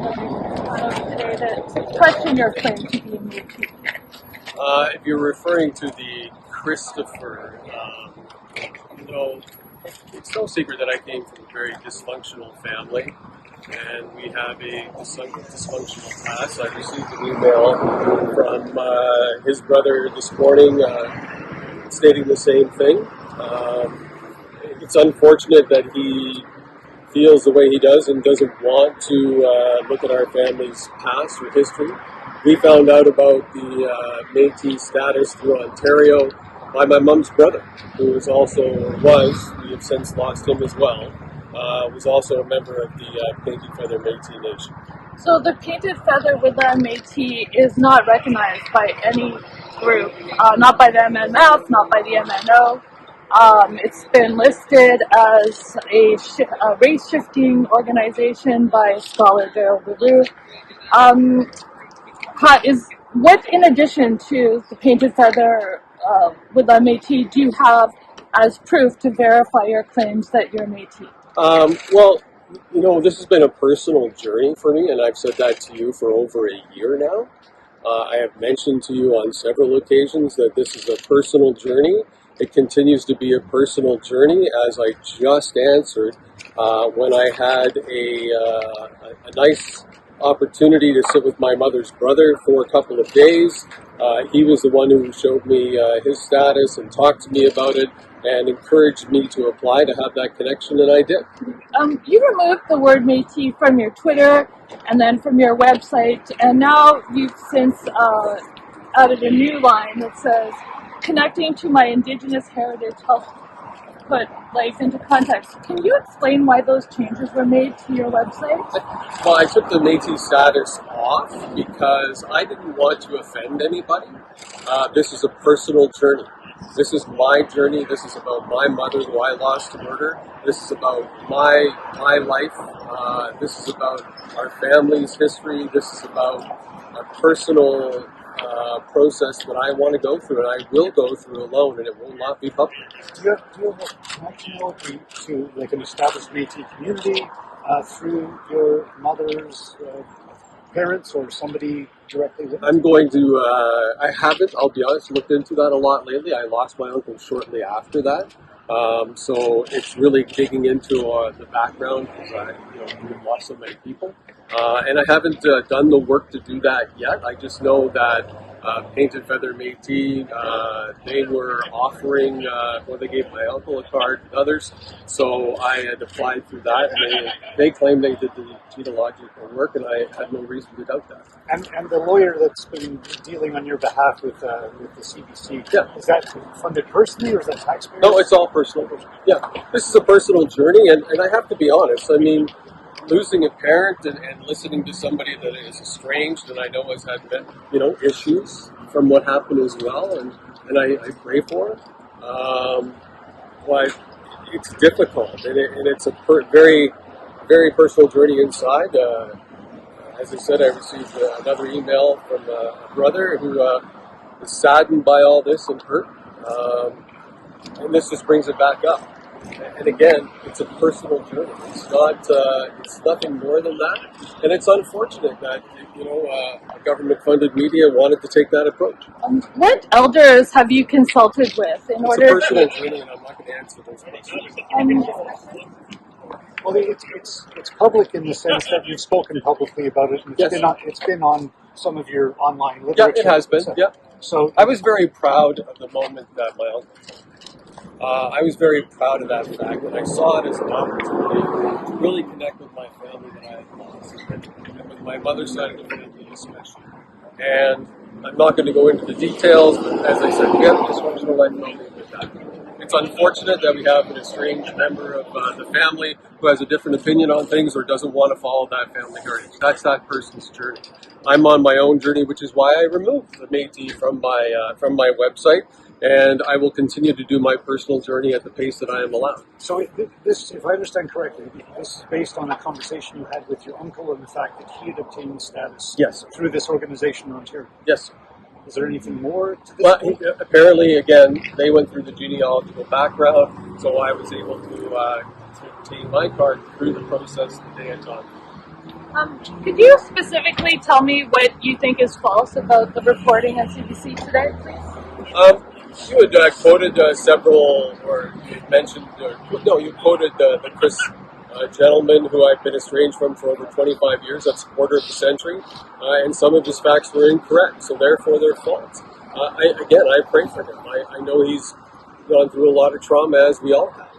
today that question your claim to be a Métis? If you're referring to the Christopher, it's no secret that I came from a very dysfunctional family, and we have a dysfunctional past. I received an email from his brother this morning stating the same thing. It's unfortunate that he feels the way he does and doesn't want to look at our family's past or history. We found out about the Métis status through Ontario by my mom's brother, who was, we have since lost him as well, was also a member of the Painted Feather Métis Nation. So the Painted Feather Woodland Métis is not recognized by any group, not by the MNF, not by the MNO. It's been listed as a race-shifting organization by scholar Daryl Ballou. What, in addition to the Painted Feather Woodland Métis, do you have as proof to verify your claims that you're Métis? This has been a personal journey for me, and I've said that to you for over a year now. I have mentioned to you on several occasions that this is a personal journey. It continues to be a personal journey, as I just answered when I had a nice opportunity to sit with my mother's brother for a couple of days. He was the one who showed me his status and talked to me about it and encouraged me to apply to have that connection, and I did. You removed the word Métis from your Twitter and then from your website, and now you've since added a new line that says, "Connecting to my Indigenous heritage helps put life into context." Can you explain why those changes were made to your website? Well, I took the Métis status off because I didn't want to offend anybody. This is a personal journey. This is my journey. This is about my mother, who I lost to murder. This is about my life. This is about our family's history. This is about a personal process that I want to go through, and I will go through alone, and it will not be public. Do you have a connection to like an established Métis community through your mother's parents or somebody directly with I'm going to, I haven't, I'll be honest, looked into that a lot lately. I lost my uncle shortly after that. So it's really digging into the background, because we've lost so many people. And I haven't done the work to do that yet. I just know that Painted Feather Métis, they were offering, they gave my uncle a card and others, so I had applied through that, and they claimed they did the genealogical work, and I had no reason to doubt that. And the lawyer that's been dealing on your behalf with the CBC, yeah. Is that funded personally, or is that taxpayers? No, it's all personal. Yeah, this is a personal journey, and I have to be honest, I mean, losing a parent and listening to somebody that is estranged and I know has had, issues from what happened as well, and I pray for it. But it's difficult, and it's a very, very personal journey inside. As I said, I received another email from a brother who is saddened by all this and hurt, and this just brings it back up. And again, it's a personal journey. It's nothing more than that. And it's unfortunate that, government-funded media wanted to take that approach. What elders have you consulted with in order to... It's a personal journey, and I'm not going to answer those questions. Well, it's public in the sense that you've spoken publicly about it, and it's been on some of your online literature. Yeah, it has been, yeah. So I was very proud of the moment that my uncle took. I was very proud of that fact, and I saw it as an opportunity to really connect with my family that I had lost, and with my mother's side of the family especially. And I'm not going to go into the details, but as I said, we have a dysfunctional life family with that. It's unfortunate that we have an estranged member of the family who has a different opinion on things or doesn't want to follow that family heritage. That's that person's journey. I'm on my own journey, which is why I removed the Métis from my website. And I will continue to do my personal journey at the pace that I am allowed. So this, if I understand correctly, this is based on a conversation you had with your uncle and the fact that he had obtained status through this organization in Ontario. Yes. Is there anything more to this? Well, apparently, again, they went through the genealogical background, so I was able to obtain my card through the process that they had gone through. Could you specifically tell me what you think is false about the reporting on CBC today, please? You had quoted several, or you had mentioned, you quoted the Chris gentleman who I've been estranged from for over 25 years. That's a quarter of the century, and some of his facts were incorrect, so therefore they're false. I pray for him. I know he's gone through a lot of trauma, as we all have,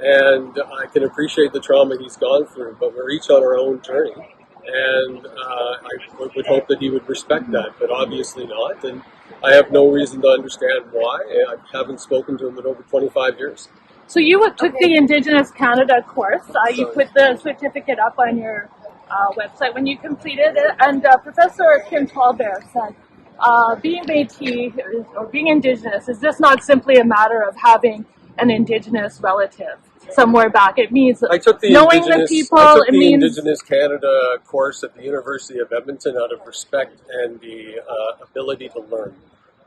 and I can appreciate the trauma he's gone through, but we're each on our own journey, and I would hope that he would respect that, but obviously not, and I have no reason to understand why. I haven't spoken to him in over 25 years. So you took the Indigenous Canada course. You put the certificate up on your website when you completed it, and Professor Kim Tallbear said, being Métis or being Indigenous is just not simply a matter of having an Indigenous relative somewhere back. It means knowing the people. I took the Indigenous Canada course at the University of Edmonton out of respect and the ability to learn.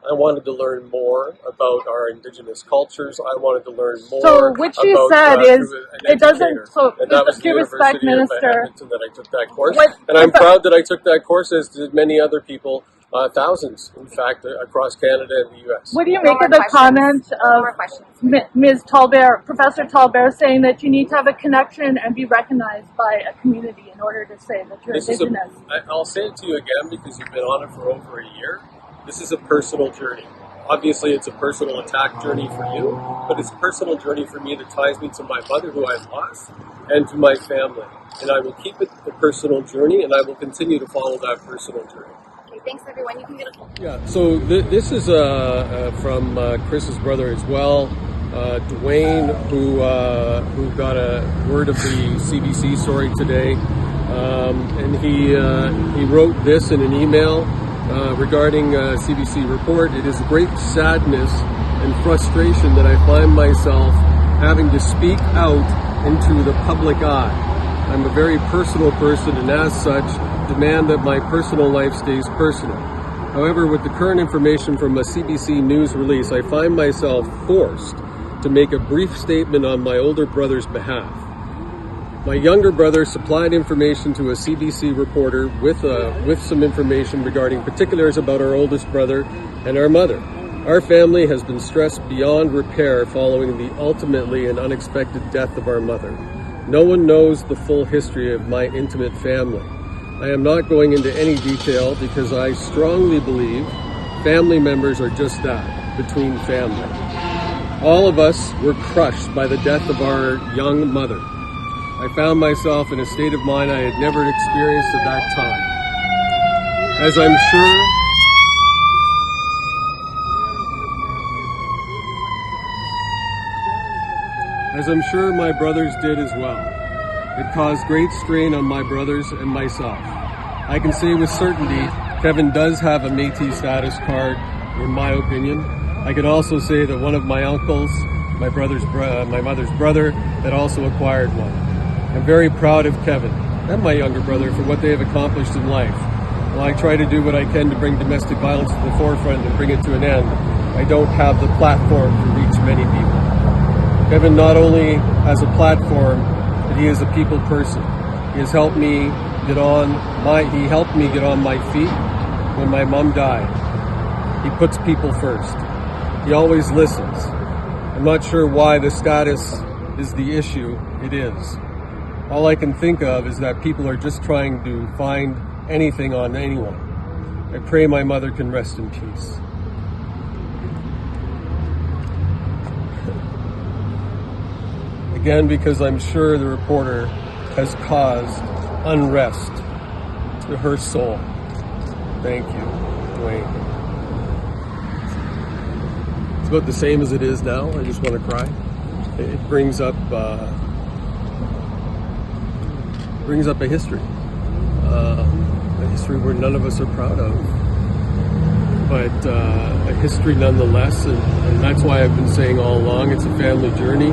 I wanted to learn more about our Indigenous cultures. I wanted to learn more. So what you said is it doesn't. So and that was the due respect, University Minister, of Edmonton that I took that course, and I'm proud that I took that course, as did many other people. Thousands, in fact, across Canada and the U.S. What do you make of the comment of Ms. Tallbear, Professor Tallbear, saying that you need to have a connection and be recognized by a community in order to say that you're Indigenous? I'll say it to you again because you've been on it for over a year. This is a personal journey. Obviously, it's a personal attack journey for you, but it's a personal journey for me that ties me to my mother, who I've lost, and to my family. And I will keep it a personal journey, and I will continue to follow that personal journey. Thanks, everyone. You can get a phone. Yeah, so this is from Chris's brother as well, Dwayne, who got a word of the CBC story today, and he wrote this in an email regarding CBC report. It is great sadness and frustration that I find myself having to speak out into the public eye. I'm a very personal person, and as such, demand that my personal life stays personal. However, with the current information from a CBC News release, I find myself forced to make a brief statement on my older brother's behalf. My younger brother supplied information to a CBC reporter with some information regarding particulars about our oldest brother and our mother. Our family has been stressed beyond repair following the ultimately and unexpected death of our mother. No one knows the full history of my intimate family. I am not going into any detail because I strongly believe family members are just that, between family. All of us were crushed by the death of our young mother. I found myself in a state of mind I had never experienced at that time. As I'm sure my brothers did as well. It caused great strain on my brothers and myself. I can say with certainty, Kevin does have a Métis status card, in my opinion. I can also say that one of my uncles, my mother's brother, had also acquired one. I'm very proud of Kevin and my younger brother for what they have accomplished in life. While I try to do what I can to bring domestic violence to the forefront and bring it to an end, I don't have the platform to reach many people. Kevin not only has a platform, but he is a people person. He has helped me get on my feet when my mom died. He puts people first. He always listens. I'm not sure why the status is the issue. It is. All I can think of is that people are just trying to find anything on anyone. I pray my mother can rest in peace. Again, because I'm sure the reporter has caused unrest to her soul. Thank you, Dwayne. It's about the same as it is now. I just want to cry. It brings up a history. A history where none of us are proud of. But a history nonetheless, and that's why I've been saying all along it's a family journey.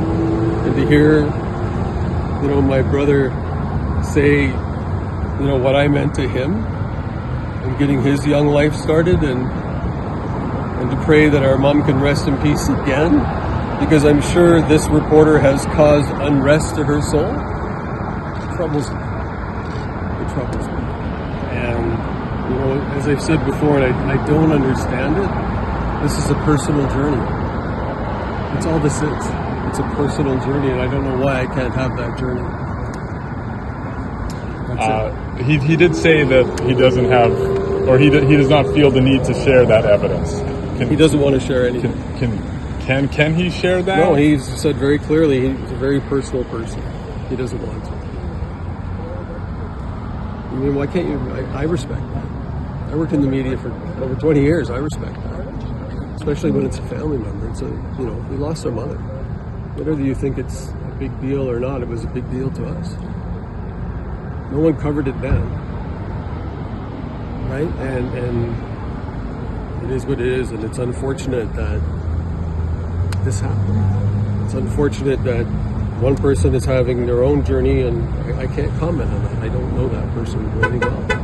And to hear, my brother say, what I meant to him and getting his young life started, and to pray that our mom can rest in peace again, because I'm sure this reporter has caused unrest to her soul. It troubles me. troubles me. And, you know, as I've said before, and I don't understand it, this is a personal journey. That's all this is. It's a personal journey, and I don't know why I can't have that journey. That's it. He did say that he doesn't have, or he does not feel the need to share that evidence. He doesn't want to share anything. Can he share that? No, he's said very clearly he's a very personal person. He doesn't want to. I mean, why can't you? I respect that. I worked in the media for over 20 years. I respect that, especially when it's a family member. It's we lost our mother. Whether you think it's a big deal or not, it was a big deal to us. No one covered it then, right? And it is what it is, and it's unfortunate that this happened. It's unfortunate that one person is having their own journey, and I can't comment on that. I don't know that person really well.